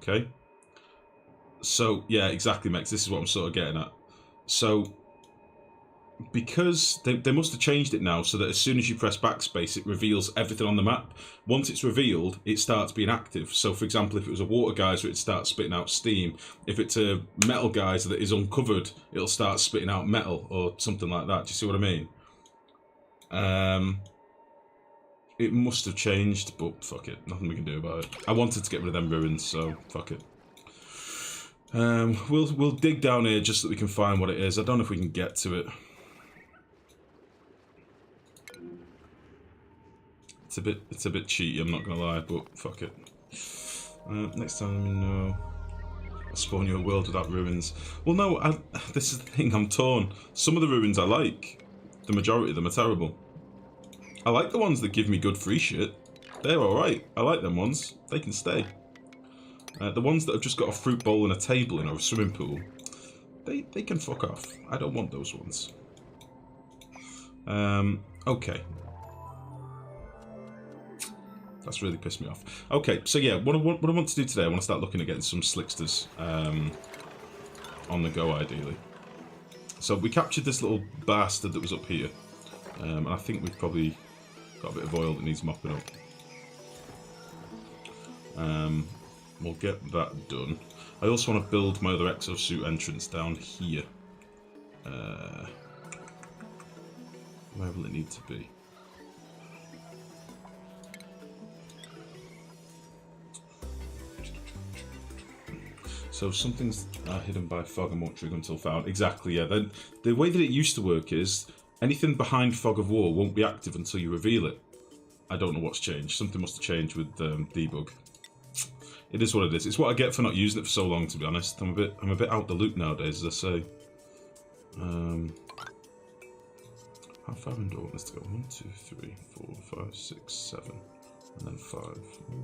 Okay. So, yeah, exactly, Mex. This is what I'm sort of getting at. So, because they must have changed it now so that as soon as you press backspace, it reveals everything on the map. Once it's revealed, it starts being active. So, for example, if it was a water geyser, it starts spitting out steam. If it's a metal geyser that is uncovered, it'll start spitting out metal or something like that. Do you see what I mean? It must have changed, but fuck it. Nothing we can do about it. I wanted to get rid of them ruins, so fuck it. We'll dig down here just so that we can find what it is. I don't know if we can get to it. It's a bit cheaty, I'm not gonna lie, but fuck it. Next time, no. I'll spawn you a world without ruins. Well, no, this is the thing, I'm torn. Some of the ruins I like. The majority of them are terrible. I like the ones that give me good free shit. They're alright. I like them ones. They can stay. The ones that have just got a fruit bowl and a table in or a swimming pool, they can fuck off. I don't want those ones. Okay. That's really pissed me off. Okay, so yeah, what I want to do today, I want to start looking at getting some slicksters on the go, ideally. So we captured this little bastard that was up here. And I think we've probably got a bit of oil that needs mopping up. We'll get that done. I also want to build my other exosuit entrance down here. Where will it need to be? So some things are hidden by fog and won't trigger until found. Exactly, yeah. Then the way that it used to work is anything behind fog of war won't be active until you reveal it. I don't know what's changed. Something must have changed with debug. It is what it is. It's what I get for not using it for so long, to be honest. I'm a bit out the loop nowadays, as I say. How far in do I want this to go? 1, 2, 3, 4, 5, 6, 7, and then 5. 1,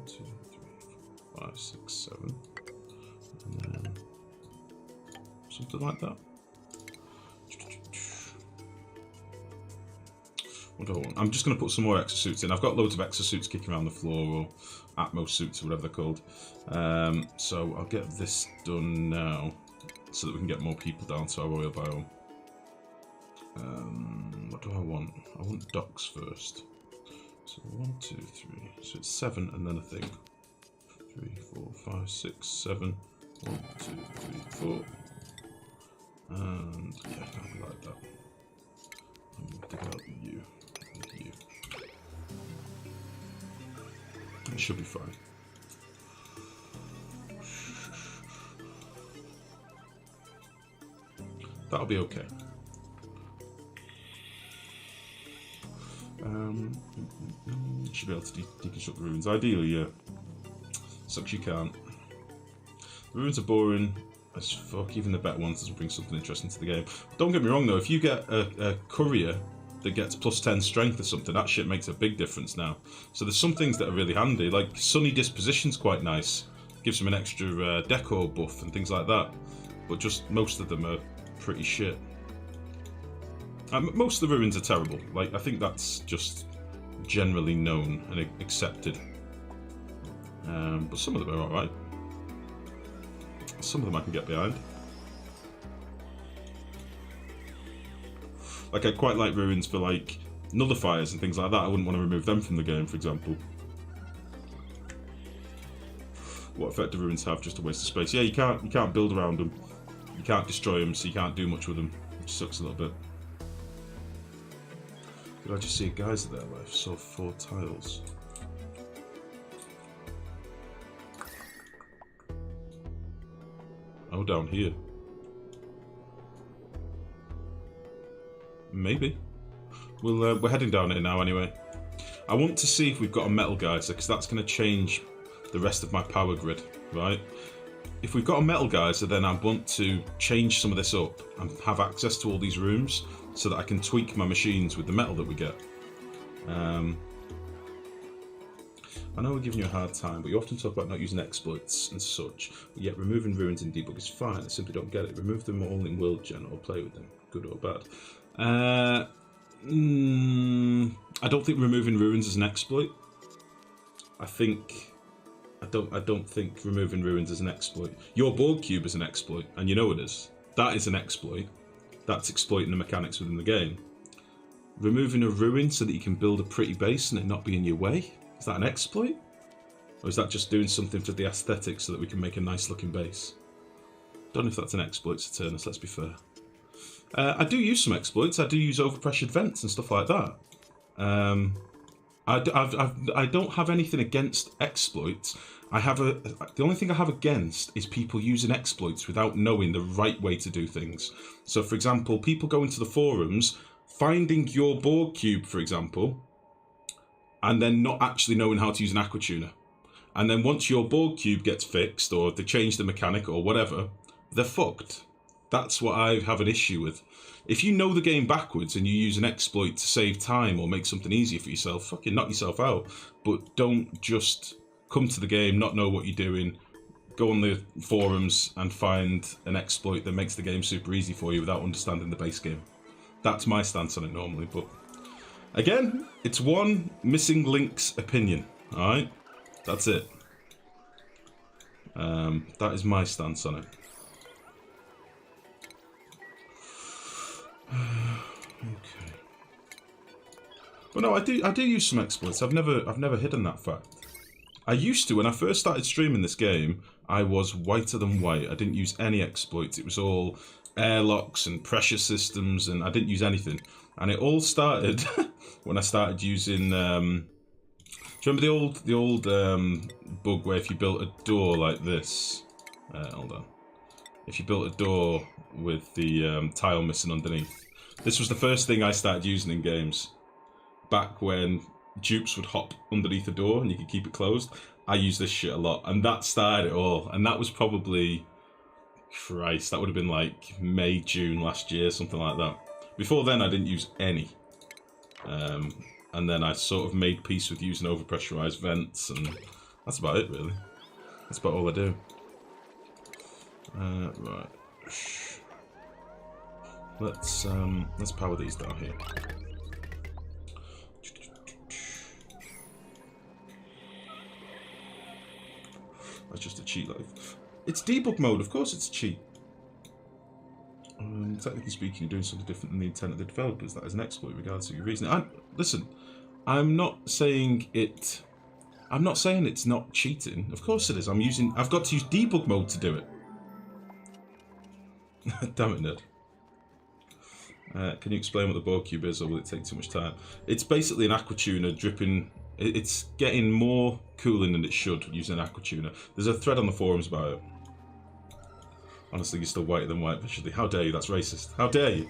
2, 3, 4, 5, 6, 7. And then something like that. What do I want? I'm just going to put some more exosuits in. I've got loads of exosuits kicking around the floor, or Atmos suits, or whatever they're called. So I'll get this done now, so that we can get more people down to our royal biome. What do I want? I want docks first. So 1, 2, 3. So it's 7 and then a thing. 3, 4, 5, 6, 7. 1, 2, 3, 4. And yeah, I'll be like that. And we'll dig out you and you. It should be fine. That'll be okay. Should be able to deconstruct the ruins. Ideally, yeah. Sucks you can't. The ruins are boring as fuck. Even the better ones doesn't bring something interesting to the game. Don't get me wrong though, if you get a courier that gets plus 10 strength or something, that shit makes a big difference now. So there's some things that are really handy, like Sunny Disposition's quite nice. Gives them an extra decor buff and things like that. But just most of them are pretty shit. Most of the ruins are terrible. Like, I think that's just generally known and accepted. But some of them are alright. Some of them I can get behind. Like, I quite like ruins for, like, nullifiers and things like that. I wouldn't want to remove them from the game, for example. What effect do ruins have? Just a waste of space. Yeah, you can't build around them. You can't destroy them, so you can't do much with them. Which sucks a little bit. Did I just see a geyser there? I saw 4 tiles. Oh, down here. Maybe. We're heading down here now anyway. I want to see if we've got a metal geyser, because that's going to change the rest of my power grid, right? If we've got a metal geyser, then I want to change some of this up and have access to all these rooms so that I can tweak my machines with the metal that we get. I know we're giving you a hard time, but you often talk about not using exploits and such, yet removing ruins in debug is fine. I simply don't get it. Remove them all in world gen or play with them, good or bad. I don't think removing ruins is an exploit. I think I don't think removing ruins is an exploit. Your Borg cube is an exploit, and you know it is. That is an exploit. That's exploiting the mechanics within the game. Removing a ruin so that you can build a pretty base and it not be in your way, is that an exploit? Or is that just doing something for the aesthetics so that we can make a nice looking base? Don't know if that's an exploit, Saturnus, let's be fair. I do use some exploits. I do use overpressured vents and stuff like that. I don't have anything against exploits. The only thing I have against is people using exploits without knowing the right way to do things. So, for example, people go into the forums, finding your Borg cube, for example, and then not actually knowing how to use an aqua tuner. And then once your Borg cube gets fixed, or they change the mechanic or whatever, they're fucked. That's what I have an issue with. If you know the game backwards and you use an exploit to save time or make something easier for yourself, fucking knock yourself out. But don't just come to the game, not know what you're doing, go on the forums and find an exploit that makes the game super easy for you without understanding the base game. That's my stance on it normally, but again, it's one missing link's opinion, alright? That's it. That is my stance on it. Okay. But no, I do use some exploits. I've never hidden that fact. I used to when I first started streaming this game. I was whiter than white. I didn't use any exploits. It was all airlocks and pressure systems, and I didn't use anything. And it all started when I started using. Do you remember the old bug where if you built a door like this? Hold on. If you built a door with the tile missing underneath. This was the first thing I started using in games. Back when dupes would hop underneath a door and you could keep it closed. I used this shit a lot, and that started it all. And that was probably, Christ, that would have been like May, June last year, something like that. Before then, I didn't use any. And then I sort of made peace with using overpressurized vents, and that's about it, really. That's about all I do. Right. Let's power these down here. That's just a cheat. It's debug mode, of course it's a cheat. Technically speaking, you're doing something different than the intent of the developers. That is an exploit, regardless of your reasoning. Listen, I'm not saying it's not cheating. Of course it is. I've got to use debug mode to do it. Damn it, Ned. Can you explain what the Borg cube is, or will it take too much time? It's basically an aqua tuner dripping. It's getting more cooling than it should using an aqua tuner. There's a thread on the forums about it. Honestly, you're still whiter than white visually. How dare you? That's racist. How dare you?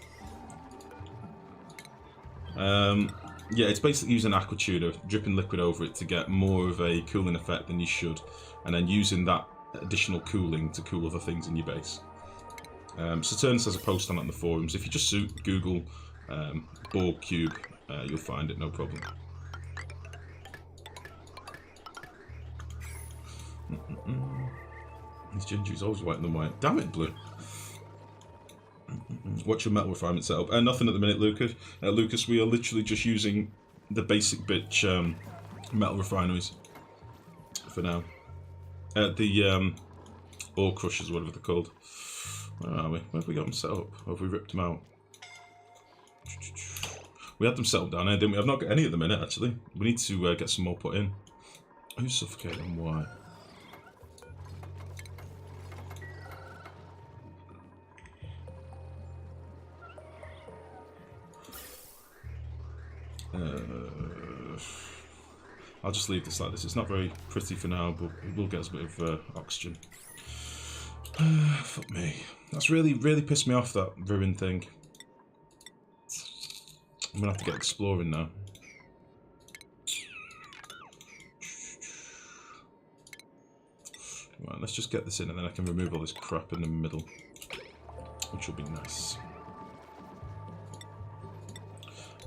Yeah, it's basically using an aqua tuner, dripping liquid over it to get more of a cooling effect than you should, and then using that additional cooling to cool other things in your base. Saturnus has a post on it in the forums. If you just Google Borg cube, you'll find it, no problem. This ginger is always whiter than white. Damn it, Blue. What's your metal refinement setup? Nothing at the minute, Lucas. Lucas, we are literally just using the basic bitch metal refineries for now. The ore crushers, whatever they're called. Where are we? Where have we got them set up? Or have we ripped them out? We had them set up down here, didn't we? I've not got any at the minute, actually. We need to get some more put in. Who's suffocating? Why? I'll just leave this like this. It's not very pretty for now, but it will get us a bit of oxygen. Fuck me. That's really pissed me off, that ruin thing. I'm gonna have to get exploring now. Right, let's just get this in and then I can remove all this crap in the middle, which will be nice.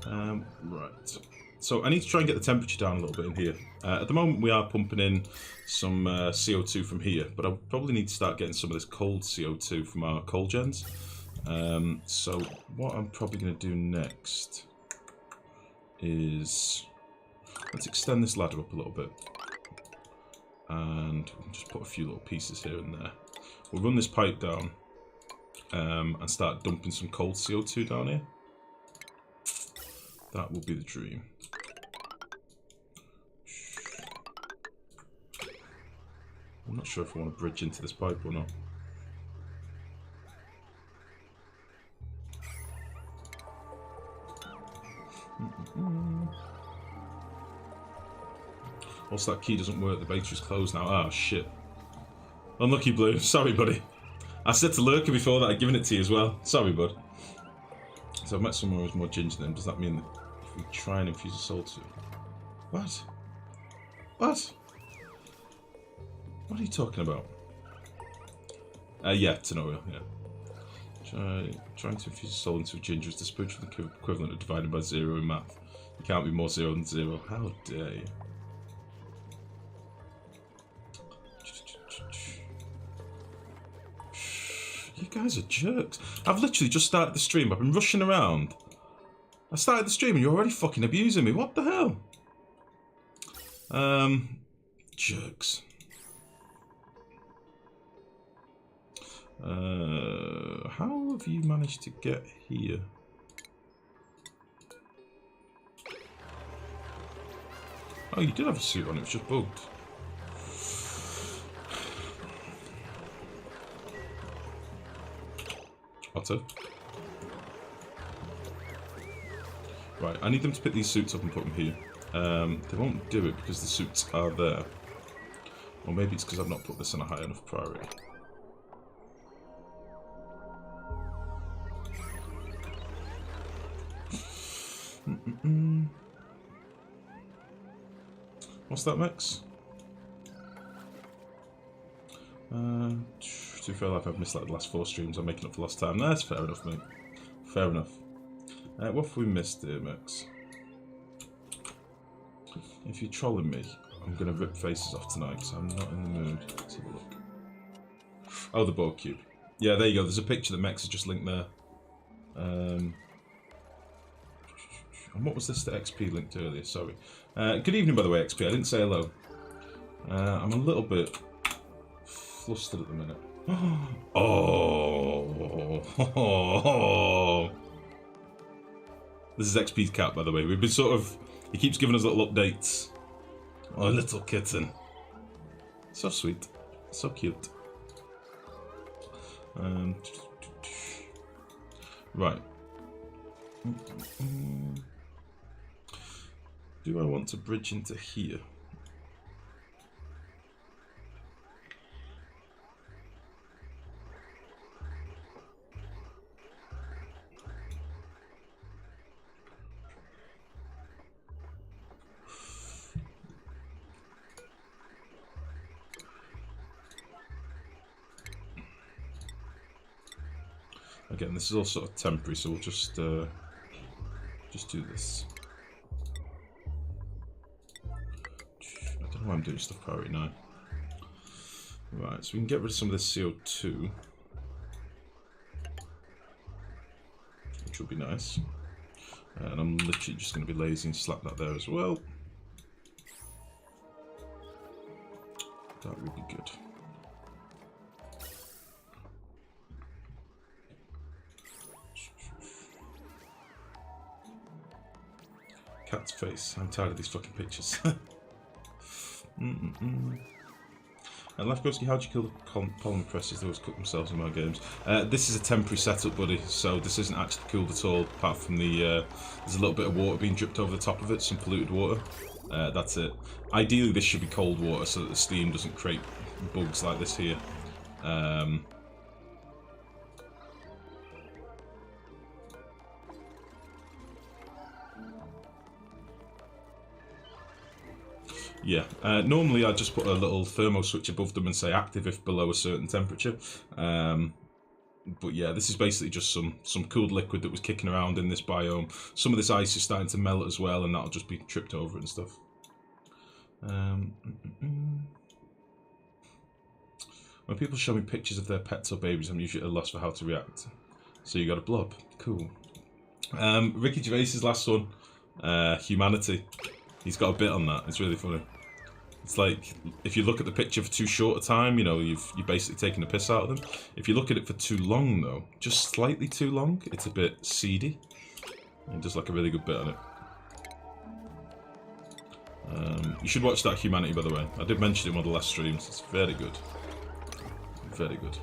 Right. So I need to try and get the temperature down a little bit in here. At the moment we are pumping in some CO2 from here, but I probably need to start getting some of this cold CO2 from our coal gens. So what I'm probably going to do next is, let's extend this ladder up a little bit. And we can just put a few little pieces here and there. We'll run this pipe down and start dumping some cold CO2 down here. That will be the dream. I'm not sure if I want to bridge into this pipe or not. Also, that key doesn't work. The battery's closed now. Ah, shit. Unlucky, Blue. Sorry, buddy. I said to Lurker before that I'd given it to you as well. Sorry, bud. So I've met someone who's more ginger than him. Does that mean that if we try and infuse a soul to... What? What? What are you talking about? Yeah, Tenorio, yeah. Trying to infuse a soul into a ginger is the spiritual equivalent of dividing by 0 in math. You can't be more 0 than 0. How dare you? You guys are jerks. I've literally just started the stream. I've been rushing around. I started the stream and you're already fucking abusing me. What the hell? Jerks. How have you managed to get here? Oh, you did have a suit on. It was just bugged. Otto. Right, I need them to pick these suits up and put them here. They won't do it because the suits are there. Or maybe it's because I've not put this on a high enough priority. What's that, Max? To be fair, like I've missed like the last 4 streams. I'm making up for lost time. That's fair enough, mate. Fair enough. What have we missed here, Max? If you're trolling me, I'm going to rip faces off tonight because I'm not in the mood. Let's have a look. Oh, the bow cube. Yeah, there you go. There's a picture that Max has just linked there. And what was this that XP linked earlier? Sorry. Good evening, by the way, XP. I didn't say hello. I'm a little bit flustered at the minute. Oh. This is XP's cat, by the way. We've been sort of... He keeps giving us little updates. Oh, little kitten. So sweet. So cute. Right. Do I want to bridge into here? Again, this is all sort of temporary, so we'll just do this. I don't know why I'm doing stuff priority now. Right, so we can get rid of some of this CO2, which will be nice. And I'm literally just going to be lazy and slap that there as well. That would be good. Cat's face. I'm tired of these fucking pictures. And Lifegrow, how'd you kill the polymer presses that always cook themselves in my games? This is a temporary setup, buddy, so this isn't actually cooled at all, apart from the... there's a little bit of water being dripped over the top of it, some polluted water. That's it. Ideally, this should be cold water so that the steam doesn't create bugs like this here. Yeah, normally I just put a little thermo switch above them and say active if below a certain temperature. But yeah, this is basically just some cooled liquid that was kicking around in this biome. Some of this ice is starting to melt as well, and that'll just be tripped over and stuff. When people show me pictures of their pets or babies, I'm usually at a loss for how to react. So you got a blob. Cool. Ricky Gervais's last one, Humanity. He's got a bit on that. It's really funny. It's like, if you look at the picture for too short a time, you know, you're basically taking the piss out of them. If you look at it for too long, though, just slightly too long, it's a bit seedy. It does like a really good bit on it. You should watch that Humanity, by the way. I did mention it in one of the last streams. It's very good. Very good.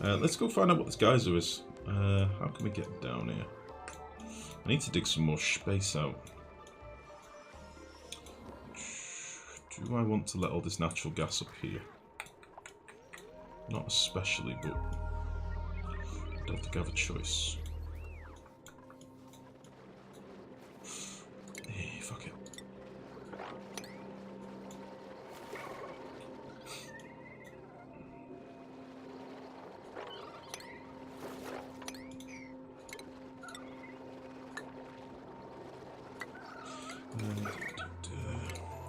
Let's go find out what this geyser is. How can we get down here? I need to dig some more space out. Do I want to let all this natural gas up here? Not especially, but I don't think I have a choice. Hey, fuck it.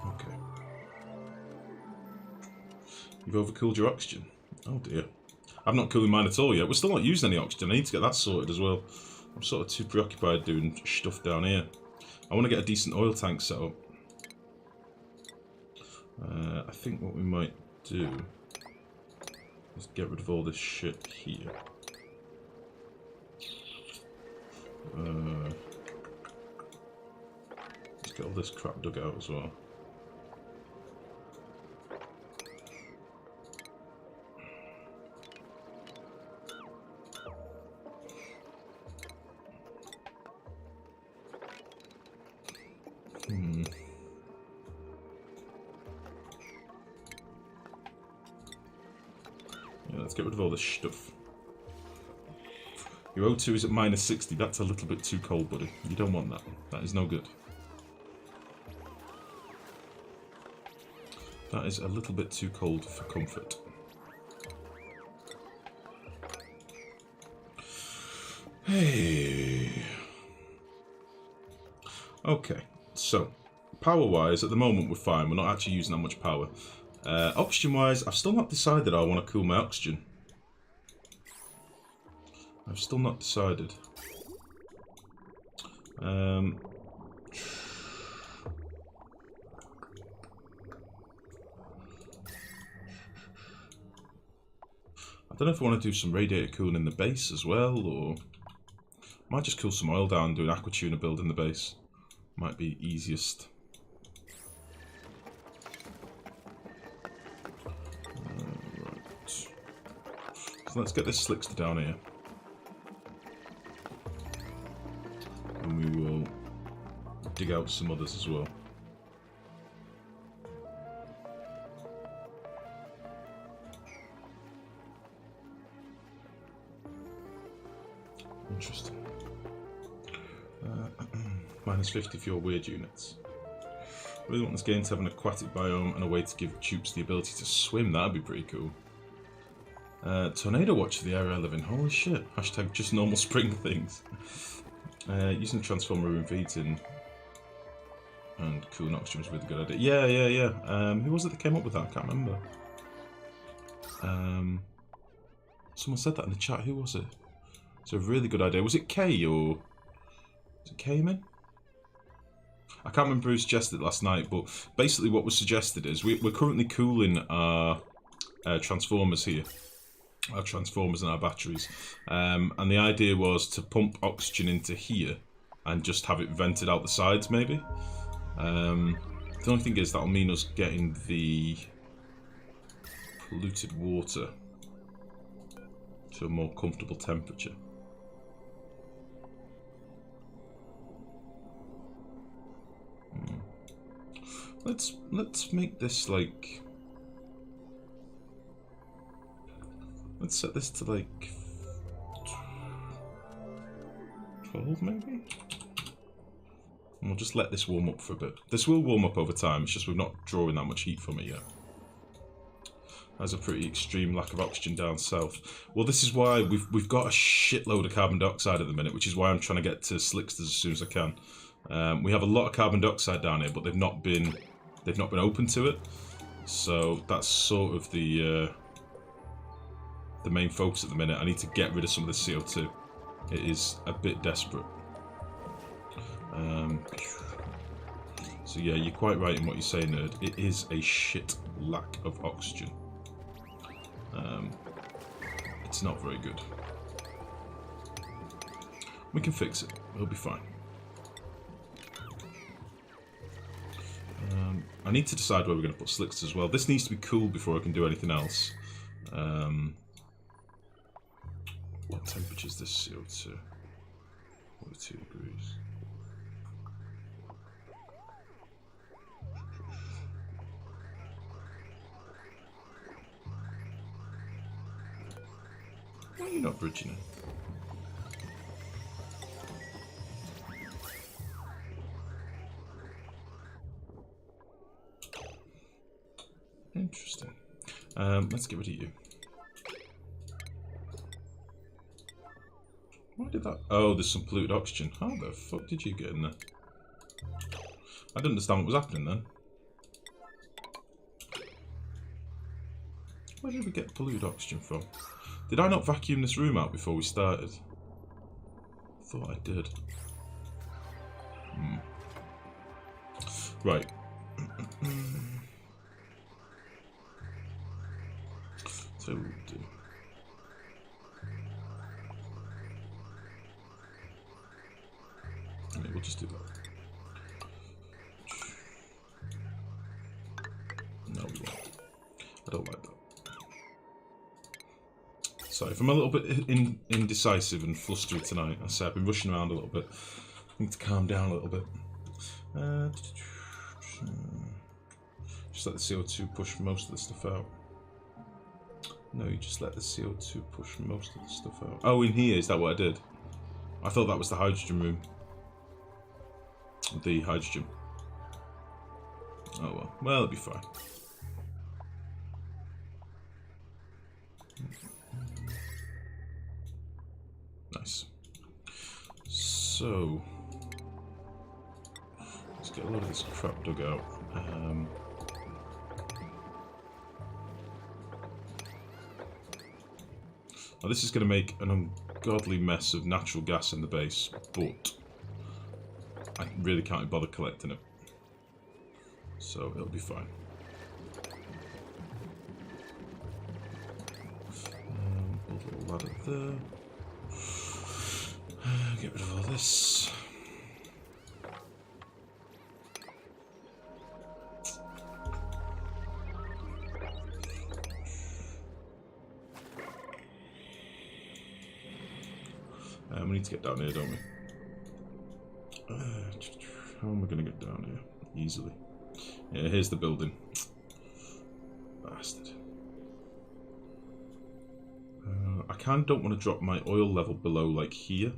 Okay. You've overcooled your oxygen. Oh dear. I'm not cooling mine at all yet. We're still not using any oxygen. I need to get that sorted as well. I'm sort of too preoccupied doing stuff down here. I want to get a decent oil tank set up. I think what we might do is get rid of all this shit here. Let's get all this crap dug out as well. Yeah, let's get rid of all this stuff. Your O2 is at -60. That's a little bit too cold, buddy. You don't want that. That is no good. That is a little bit too cold for comfort. Hey. Okay, so power-wise, at the moment we're fine. We're not actually using that much power. Oxygen-wise, I've still not decided how I want to cool my oxygen. I've still not decided. I don't know if I want to do some radiator cooling in the base as well, or might just cool some oil down, do an aqua tuner build in the base. Might be easiest. Right. So let's get this slickster down here. And we will dig out some others as well. Interesting. -50 for your weird units. Really want this game to have an aquatic biome and a way to give troops the ability to swim. That'd be pretty cool. Tornado watch for the area I live in. Holy shit. Hashtag just normal spring things. Using the transformer room feeds in and cooling oxygen was a really good idea. Yeah. Who was it that came up with that? I can't remember. Someone said that in the chat. Who was it? It's a really good idea. Was it Kay or... Was it Cayman? I can't remember who suggested it last night, but basically what was suggested is we're currently cooling our transformers here. Our transformers and our batteries. And the idea was to pump oxygen into here and just have it vented out the sides, maybe. The only thing is that'll mean us getting the polluted water to a more comfortable temperature. Let's make this like... Let's set this to like 12 maybe? And we'll just let this warm up for a bit. This will warm up over time, it's just we're not drawing that much heat from it yet. There's a pretty extreme lack of oxygen down south. Well, this is why we've got a shitload of carbon dioxide at the minute, which is why I'm trying to get to slicksters as soon as I can. We have a lot of carbon dioxide down here, but they've not been open to it. So that's sort of the the main focus at the minute. I need to get rid of some of the CO2. It is a bit desperate. So yeah, you're quite right in what you say, nerd. It is a shit lack of oxygen. It's not very good. We can fix it. It'll be fine. I need to decide where we're going to put slicks as well. This needs to be cooled before I can do anything else. What temperature is this CO2? 42 degrees. Why are you not bridging it? Interesting. Let's get rid of you. Why did that? Oh, there's some polluted oxygen. How the fuck did you get in there? I didn't understand what was happening then. Where did we get polluted oxygen from? Did I not vacuum this room out before we started? I thought I did. Right. So we'll do. Yeah, we'll just do that. No, we won't. I don't like that. Sorry, if I'm a little bit indecisive and flustery tonight, I say I've been rushing around a little bit. I need to calm down a little bit. Just let the CO2 push most of the stuff out. No, you just let the CO2 push most of the stuff out. Oh, in here, is that what I did? I thought that was the hydrogen room. The hydrogen. Oh well. Well, it'll be fine. Nice. So, let's get a lot of this crap dug out. Now this is going to make an ungodly mess of natural gas in the base, but I really can't be bothered collecting it. So it'll be fine. Build a little ladder there. Get rid of all this. We need to get down here, don't we? How am I going to get down here? Easily. Yeah, here's the building. Bastard. I kind of don't want to drop my oil level below, like, here.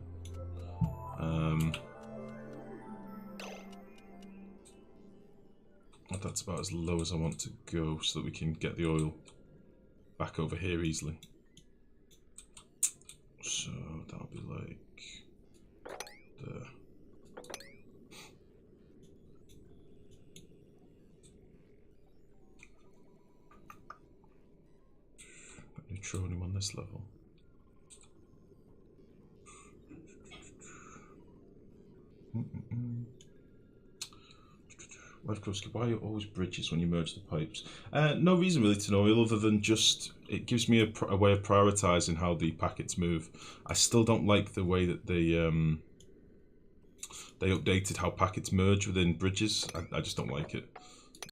That's about as low as I want to go so that we can get the oil back over here easily. So that'll be like there. Got neutronium on this level. Lifegrow, why are you always bridges when you merge the pipes? No reason really to know, other than just it gives me a way of prioritising how the packets move. I still don't like the way that they updated how packets merge within bridges. I just don't like it.